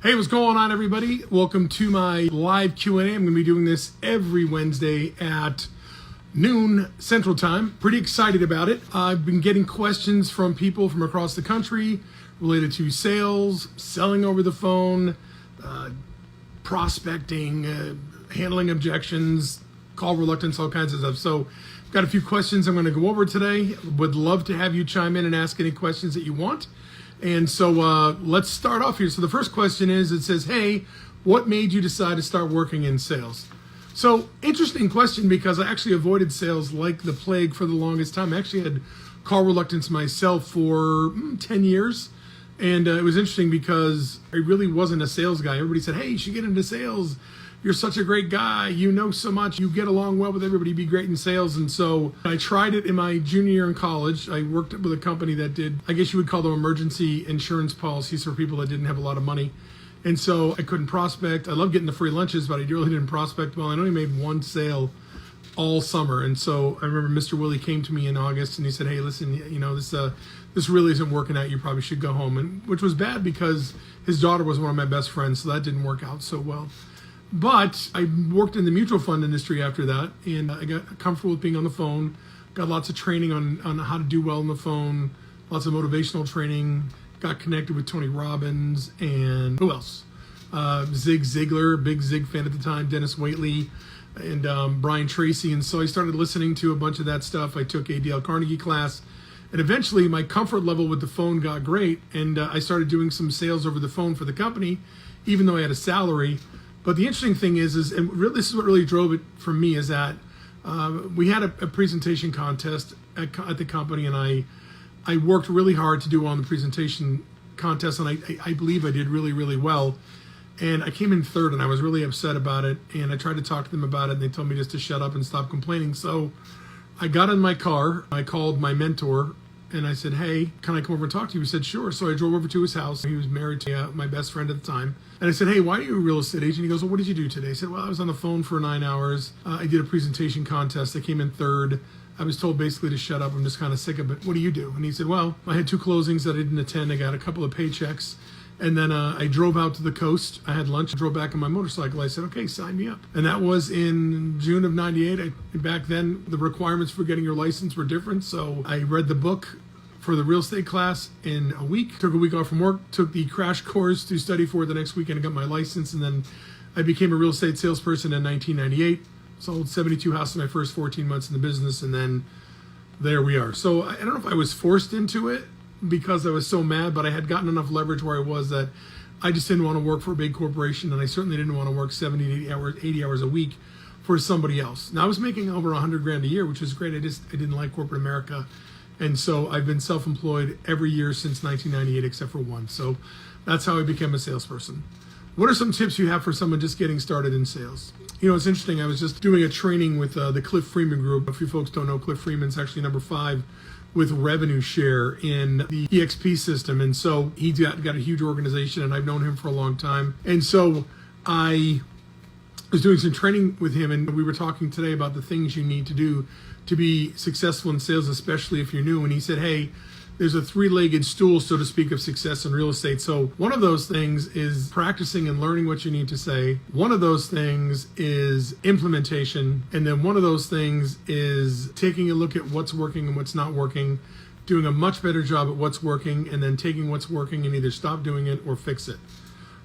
Hey, what's going on, everybody? Welcome to my live Q&A. I'm going to be doing this every Wednesday at noon Central Time. Pretty excited about it. I've been getting questions from people from across the country related to sales, selling over the phone, prospecting, handling objections, call reluctance, all kinds of stuff. So I've got a few questions I'm going to go over today. Would love to have you chime in and ask any questions that you want. And so let's start off here. So the first question is, it says, hey, what made you decide to start working in sales? So interesting question, because I actually avoided sales like the plague for the longest time. I actually had call reluctance myself for 10 years. And it was interesting because I really wasn't a sales guy. Everybody said, hey, you should get into sales. You're such a great guy. You know so much. You get along well with everybody. Be great in sales. And so I tried it in my junior year in college. I worked with a company that did, I guess you would call them emergency insurance policies for people that didn't have a lot of money. And so I couldn't prospect. I love getting the free lunches, but I really didn't prospect well. I only made one sale all summer. And so I remember Mr. Willie came to me in August and he said, hey, listen, you know, this really isn't working out. You probably should go home. And which was bad because his daughter was one of my best friends. So that didn't work out so well. But I worked in the mutual fund industry after that, and I got comfortable with being on the phone, got lots of training on how to do well on the phone, lots of motivational training, got connected with Tony Robbins, and who else? Zig Ziglar, big Zig fan at the time, Dennis Waitley, and Brian Tracy. And so I started listening to a bunch of that stuff. I took a Dale Carnegie class, and eventually my comfort level with the phone got great, and I started doing some sales over the phone for the company, even though I had a salary. But the interesting thing is and really, this is what really drove it for me, is that we had a presentation contest at the company, and I worked really hard to do well on the presentation contest, and I believe I did really, really well. And I came in third, and I was really upset about it, and I tried to talk to them about it, and they told me just to shut up and stop complaining. So I got in my car, I called my mentor, and I said, hey, can I come over and talk to you? He said, sure. So I drove over to his house. He was married to my best friend at the time. And I said, hey, why are you a real estate agent? He goes, well, what did you do today? I said, well, I was on the phone for 9 hours. I did a presentation contest. I came in third. I was told basically to shut up. I'm just kind of sick of it. What do you do? And he said, well, I had 2 closings that I didn't attend. I got a couple of paychecks. And then I drove out to the coast. I had lunch, drove back on my motorcycle. I said, okay, sign me up. And that was in June of 98. Back then, the requirements for getting your license were different. So I read the book for the real estate class in a week, took a week off from work, took the crash course to study for it the next weekend, and got my license. And then I became a real estate salesperson in 1998. Sold 72 houses in my first 14 months in the business, and then there we are. So I don't know if I was forced into it because I was so mad, but I had gotten enough leverage where I was that I just didn't want to work for a big corporation, and I certainly didn't want to work 70 to 80 hours a week for somebody else. Now I was making over $100,000 a year, which was great. I didn't like corporate America. And so I've been self-employed every year since 1998 except for one. So that's how I became a salesperson. What are some tips you have for someone just getting started in sales? You know, it's interesting. I was just doing a training with the Cliff Freeman Group. If you folks don't know, Cliff Freeman's actually number 5 with revenue share in the EXP system. And so he's got a huge organization, and I've known him for a long time. And so I was doing some training with him, and we were talking today about the things you need to do to be successful in sales, especially if you're new. And he said, hey, there's a 3-legged stool, so to speak, of success in real estate. So one of those things is practicing and learning what you need to say. One of those things is implementation. And then one of those things is taking a look at what's working and what's not working, doing a much better job at what's working, and then taking what's working and either stop doing it or fix it.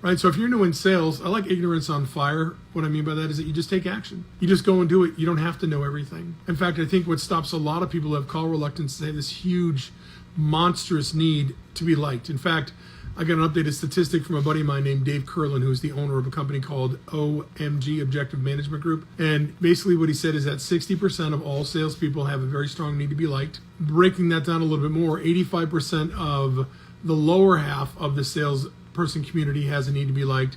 Right, so if you're new in sales, I like ignorance on fire. What I mean by that is that you just take action. You just go and do it. You don't have to know everything. In fact, I think what stops a lot of people who have call reluctance is they have this huge, monstrous need to be liked. In fact, I got an updated statistic from a buddy of mine named Dave Curlin, who's the owner of a company called OMG, Objective Management Group. And basically what he said is that 60% of all salespeople have a very strong need to be liked. Breaking that down a little bit more, 85% of the lower half of the salesperson community has a need to be liked,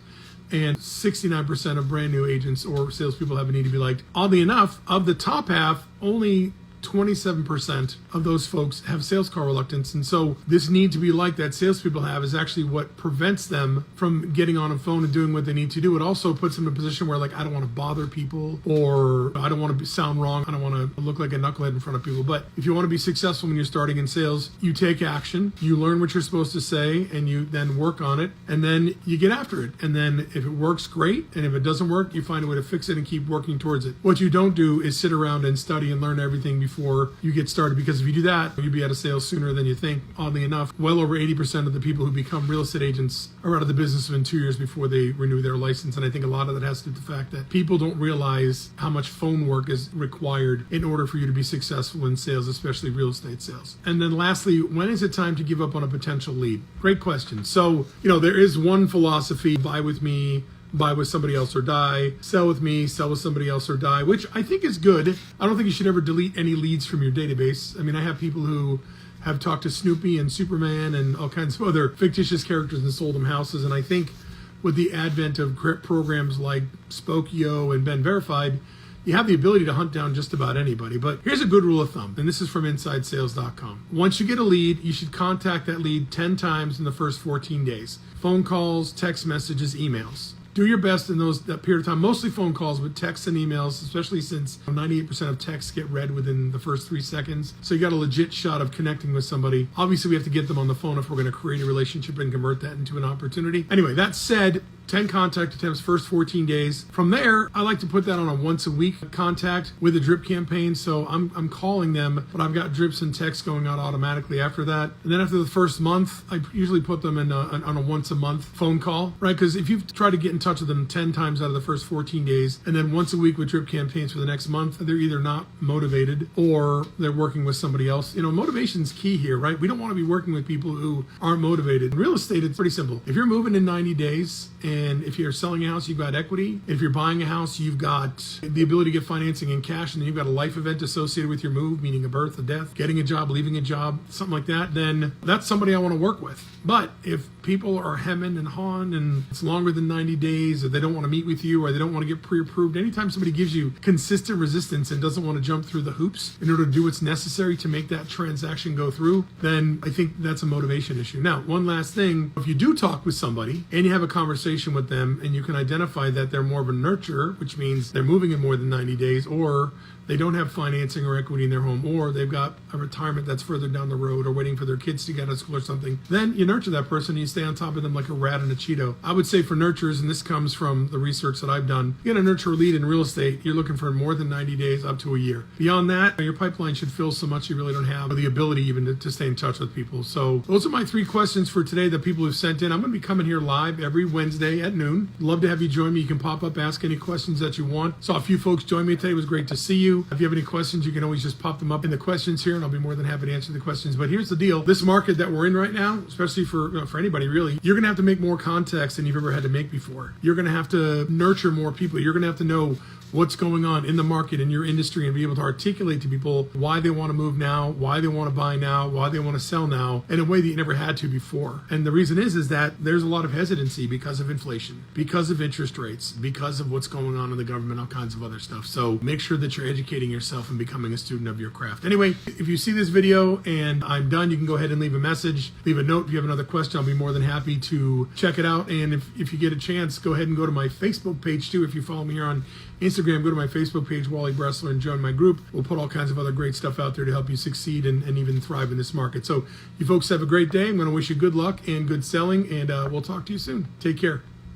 and 69% of brand new agents or salespeople have a need to be liked. Oddly enough, of the top half, only 27% of those folks have sales call reluctance. And so this need to be like that salespeople have is actually what prevents them from getting on a phone and doing what they need to do. It also puts them in a position where, like, I don't want to bother people, or I don't want to sound wrong. I don't want to look like a knucklehead in front of people. But if you want to be successful when you're starting in sales, you take action, you learn what you're supposed to say, and you then work on it, and then you get after it. And then if it works, great. And if it doesn't work, you find a way to fix it and keep working towards it. What you don't do is sit around and study and learn everything before you get started, because if you do that, you'll be out of sales sooner than you think. Oddly enough, well over 80% of the people who become real estate agents are out of the business within 2 years before they renew their license. And I think a lot of that has to do with the fact that people don't realize how much phone work is required in order for you to be successful in sales, especially real estate sales. And then lastly, when is it time to give up on a potential lead? Great question. So, there is one philosophy: buy with me, buy with somebody else or die. Sell with me, sell with somebody else or die, which I think is good. I don't think you should ever delete any leads from your database. I mean, I have people who have talked to Snoopy and Superman and all kinds of other fictitious characters and sold them houses. And I think with the advent of programs like Spokio and Ben Verified, you have the ability to hunt down just about anybody. But here's a good rule of thumb, and this is from InsideSales.com. Once you get a lead, you should contact that lead 10 times in the first 14 days. Phone calls, text messages, emails. Do your best in that period of time, mostly phone calls, but texts and emails, especially since 98% of texts get read within the first 3 seconds. So you got a legit shot of connecting with somebody. Obviously, we have to get them on the phone if we're going to create a relationship and convert that into an opportunity. Anyway, that said, 10 contact attempts first 14 days. From there, I like to put that on a once a week contact with a drip campaign. So I'm calling them, but I've got drips and texts going out automatically after that. And then after the first month, I usually put them in on a once a month phone call, right? Because if you try to get in touch with them 10 times out of the first 14 days, and then once a week with drip campaigns for the next month, they're either not motivated or they're working with somebody else. Motivation's key here, right? We don't want to be working with people who aren't motivated. In real estate, it's pretty simple. If you're moving in 90 days, and if you're selling a house, you've got equity. If you're buying a house, you've got the ability to get financing in cash, and then you've got a life event associated with your move, meaning a birth, a death, getting a job, leaving a job, something like that, then that's somebody I want to work with. But if people are hemming and hawing and it's longer than 90 days, or they don't want to meet with you, or they don't want to get pre-approved, anytime somebody gives you consistent resistance and doesn't want to jump through the hoops in order to do what's necessary to make that transaction go through, then I think that's a motivation issue. Now, one last thing, if you do talk with somebody and you have a conversation with them and you can identify that they're more of a nurturer, which means they're moving in more than 90 days, or they don't have financing or equity in their home, or they've got a retirement that's further down the road, or waiting for their kids to get out of school or something, then you nurture that person and you stay on top of them like a rat and a Cheeto. I would say for nurturers, and this comes from the research that I've done, you get a nurture lead in real estate, you're looking for more than 90 days up to a year. Beyond that, your pipeline should fill so much you really don't have the ability even to stay in touch with people. So those are my 3 questions for today that people have sent in. I'm going to be coming here live every Wednesday at noon. Love to have you join me. You can pop up, ask any questions that you want. Saw a few folks join me today. It was great to see you. If you have any questions, you can always just pop them up in the questions here, and I'll be more than happy to answer the questions. But here's the deal. This market that we're in right now, especially for anybody really, you're going to have to make more contacts than you've ever had to make before. You're going to have to nurture more people. You're going to have to know what's going on in the market, in your industry, and be able to articulate to people why they want to move now, why they want to buy now, why they want to sell now, in a way that you never had to before. And the reason is that there's a lot of hesitancy because of inflation, because of interest rates, because of what's going on in the government, all kinds of other stuff. So make sure that you're educating yourself and becoming a student of your craft. Anyway, if you see this video and I'm done, you can go ahead and leave a message, leave a note. If you have another question, I'll be more than happy to check it out. And if you get a chance, go ahead and go to my Facebook page too. If you follow me here on Instagram, go to my Facebook page, Wally Bressler, and join my group. We'll put all kinds of other great stuff out there to help you succeed and even thrive in this market. So you folks have a great day. I'm going to wish you good luck and good selling, and we'll talk to you soon. Take care.